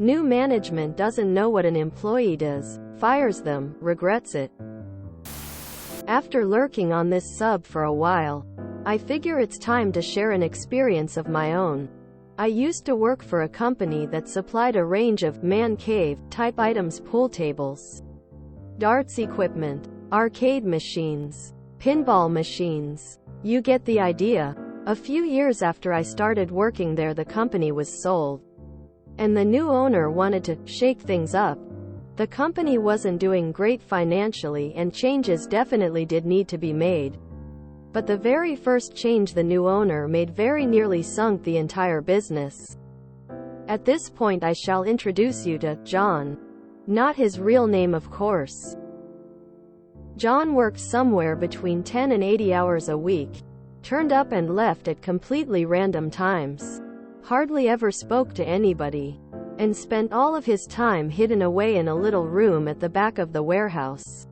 New management doesn't know what an employee does, fires them, regrets it. After lurking on this sub for a while, I figure it's time to share an experience of my own. I used to work for a company that supplied a range of man cave type items: pool tables, darts equipment, arcade machines, pinball machines. You get the idea. A few years after I started working there, the company was sold, and the new owner wanted to shake things up. The company wasn't doing great financially, and changes definitely did need to be made. But the very first change the new owner made very nearly sunk the entire business. At this point I shall introduce you to John. Not his real name, of course. John worked somewhere between 10 and 80 hours a week, turned up and left at completely random times, hardly ever spoke to anybody, and spent all of his time hidden away in a little room at the back of the warehouse.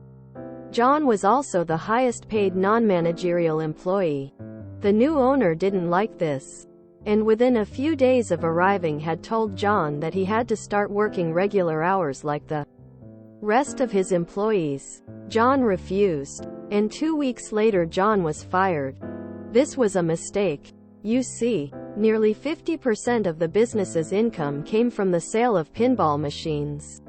John was also the highest paid non-managerial employee. The new owner didn't like this, and within a few days of arriving had told John that he had to start working regular hours like the rest of his employees. John refused, and 2 weeks later John was fired. This was a mistake. You see, nearly 50% of the business's income came from the sale of pinball machines.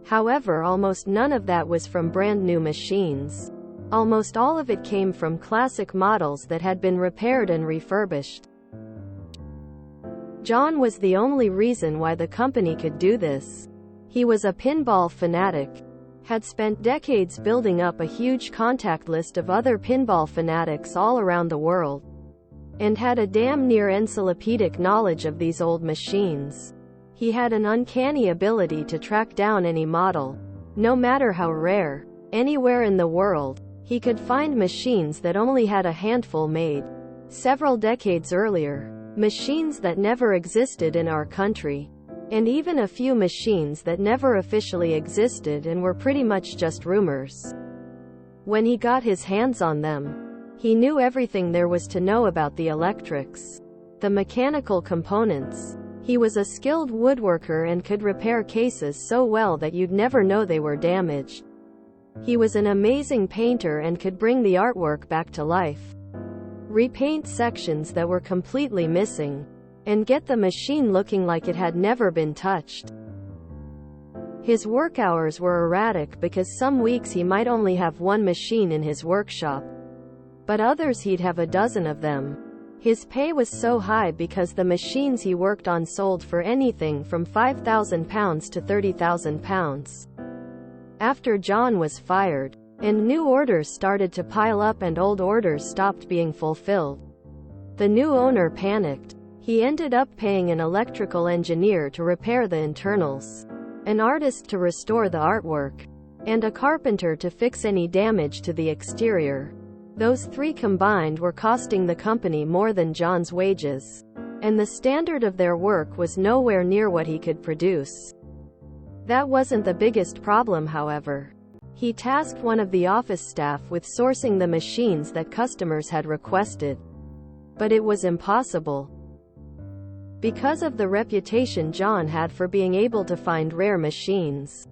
However, almost none of that was from brand new machines. Almost all of it came from classic models that had been repaired and refurbished. John was the only reason why the company could do this. He was a pinball fanatic, had spent decades building up a huge contact list of other pinball fanatics all around the world, and had a damn near encyclopedic knowledge of these old machines. He had an uncanny ability to track down any model, no matter how rare, anywhere in the world. He could find machines that only had a handful made several decades earlier, machines that never existed in our country, and even a few machines that never officially existed and were pretty much just rumors. When he got his hands on them, he knew everything there was to know about the electrics, the mechanical components. He was a skilled woodworker and could repair cases so well that you'd never know they were damaged. He was an amazing painter and could bring the artwork back to life, repaint sections that were completely missing, and get the machine looking like it had never been touched. His work hours were erratic because some weeks he might only have one machine in his workshop, but others he'd have a dozen of them. His pay was so high because the machines he worked on sold for anything from £5,000 to £30,000. After John was fired, and new orders started to pile up and old orders stopped being fulfilled, the new owner panicked. He ended up paying an electrical engineer to repair the internals, an artist to restore the artwork, and a carpenter to fix any damage to the exterior. Those three combined were costing the company more than John's wages, and the standard of their work was nowhere near what he could produce. That wasn't the biggest problem, however. He tasked one of the office staff with sourcing the machines that customers had requested, but it was impossible. Because of the reputation John had for being able to find rare machines,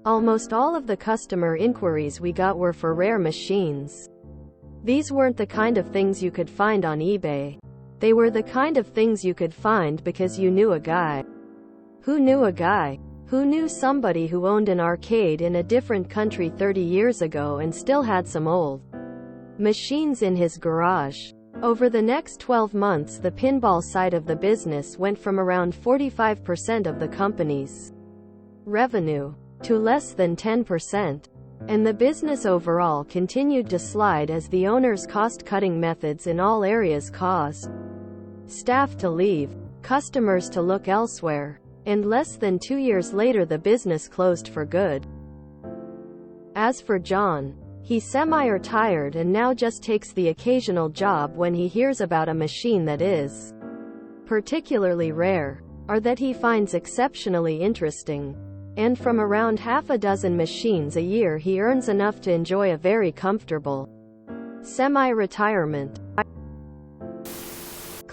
almost all of the customer inquiries we got were for rare machines. These weren't the kind of things you could find on eBay. They were the kind of things you could find because you knew a guy who knew a guy who knew somebody who owned an arcade in a different country 30 years ago and still had some old machines in his garage. Over the next 12 months, the pinball side of the business went from around 45% of the company's revenue to less than 10%. And the business overall continued to slide as the owner's cost-cutting methods in all areas caused staff to leave, customers to look elsewhere, and less than 2 years later the business closed for good. As for John, he's semi-retired and now just takes the occasional job when he hears about a machine that is particularly rare, or that he finds exceptionally interesting. And from around half a dozen machines a year he earns enough to enjoy a very comfortable semi-retirement.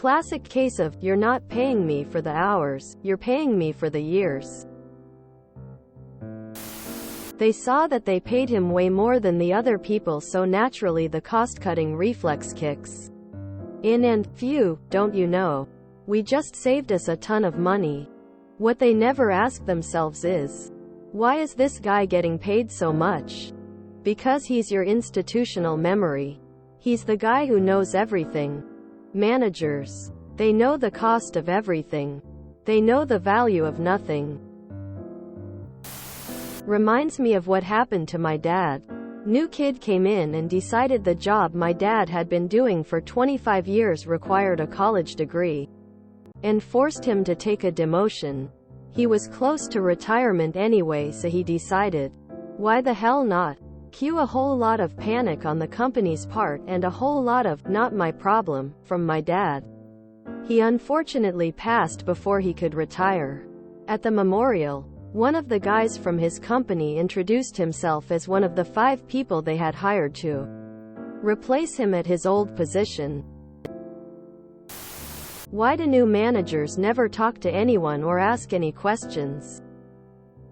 classic case of, you're not paying me for the hours, you're paying me for the years. They saw that they paid him way more than the other people, so naturally the cost-cutting reflex kicks in and, phew, don't you know, we just saved us a ton of money. What they never ask themselves is, why is this guy getting paid so much? Because he's your institutional memory. He's the guy who knows everything. Managers. They know the cost of everything. They know the value of nothing. Reminds me of what happened to my dad. New kid came in and decided the job my dad had been doing for 25 years required a college degree, and forced him to take a demotion. He was close to retirement anyway, so he decided, why the hell not? Cue a whole lot of panic on the company's part and a whole lot of, not my problem, from my dad. He unfortunately passed before he could retire. At the memorial, one of the guys from his company introduced himself as one of the 5 people they had hired to replace him at his old position. Why do new managers never talk to anyone or ask any questions?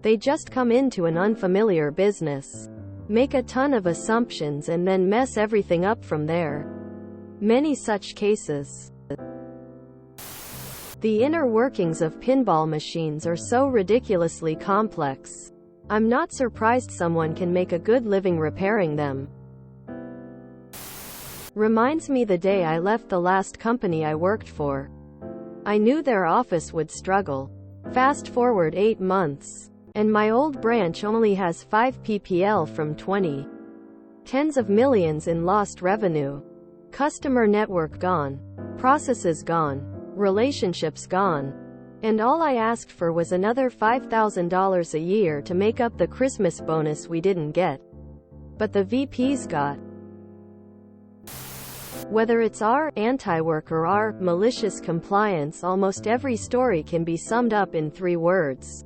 They just come into an unfamiliar business, make a ton of assumptions and then mess everything up from there. Many such cases. The inner workings of pinball machines are so ridiculously complex. I'm not surprised someone can make a good living repairing them. Reminds me the day I left the last company I worked for. I knew their office would struggle. Fast forward 8 months, and my old branch only has 5 ppl from 20. Tens of millions in lost revenue. Customer network gone. Processes gone. Relationships gone. And all I asked for was another $5,000 a year to make up the Christmas bonus we didn't get, but the VPs got. Whether it's our anti-work or our malicious compliance, almost every story can be summed up in 3 words.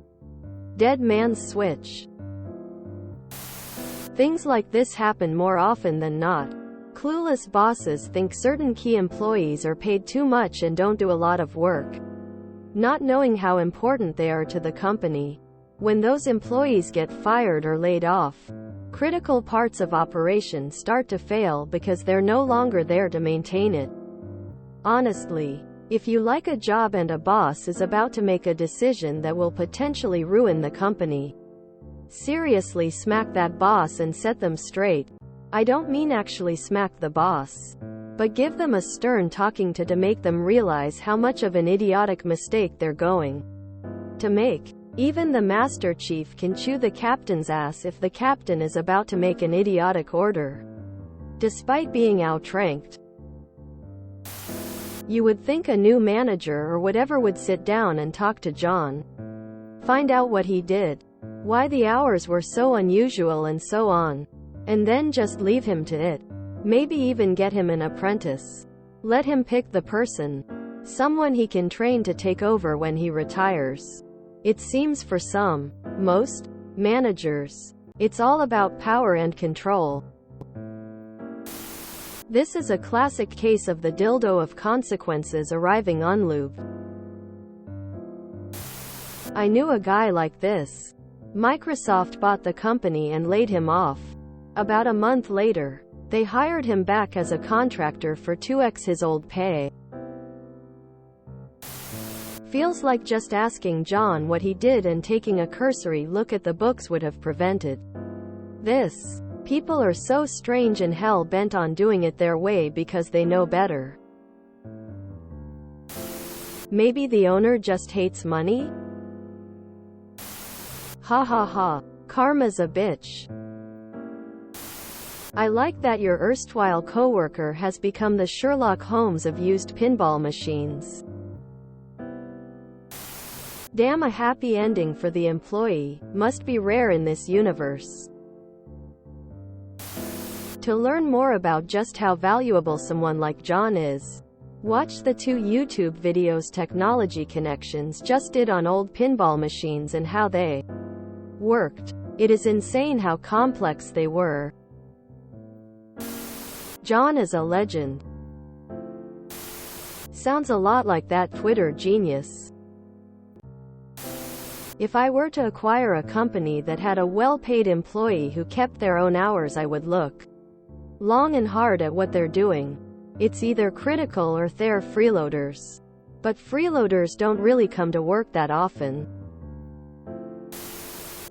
Dead man's switch. Things like this happen more often than not. Clueless bosses think certain key employees are paid too much and don't do a lot of work, not knowing how important they are to the company. When those employees get fired or laid off, critical parts of operation start to fail because they're no longer there to maintain it. Honestly, if you like a job and a boss is about to make a decision that will potentially ruin the company, seriously smack that boss and set them straight. I don't mean actually smack the boss, but give them a stern talking to make them realize how much of an idiotic mistake they're going to make. Even the Master Chief can chew the captain's ass if the captain is about to make an idiotic order, despite being outranked. You would think a new manager or whatever would sit down and talk to John, find out what he did, why the hours were so unusual and so on, and then just leave him to it. Maybe even get him an apprentice. Let him pick the person, someone he can train to take over when he retires. It seems for most managers, it's all about power and control. This is a classic case of the dildo of consequences arriving unlubed. I knew a guy like this. Microsoft bought the company and laid him off. About a month later, they hired him back as a contractor for 2x his old pay. Feels like just asking John what he did and taking a cursory look at the books would have prevented this. People are so strange and hell-bent on doing it their way because they know better. Maybe the owner just hates money? Ha ha ha. Karma's a bitch. I like that your erstwhile coworker has become the Sherlock Holmes of used pinball machines. Damn, a happy ending for the employee must be rare in this universe. To learn more about just how valuable someone like John is, watch the 2 YouTube videos Technology Connections just did on old pinball machines and how they worked. It is insane how complex they were. John is a legend. Sounds a lot like that Twitter genius. If I were to acquire a company that had a well-paid employee who kept their own hours, I would look long and hard at what they're doing. It's either critical or they're freeloaders. But freeloaders don't really come to work that often.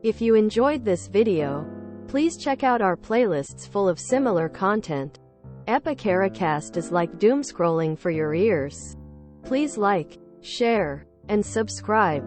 If you enjoyed this video, please check out our playlists full of similar content. Epicaricast is like doom scrolling for your ears. Please like, share, and subscribe.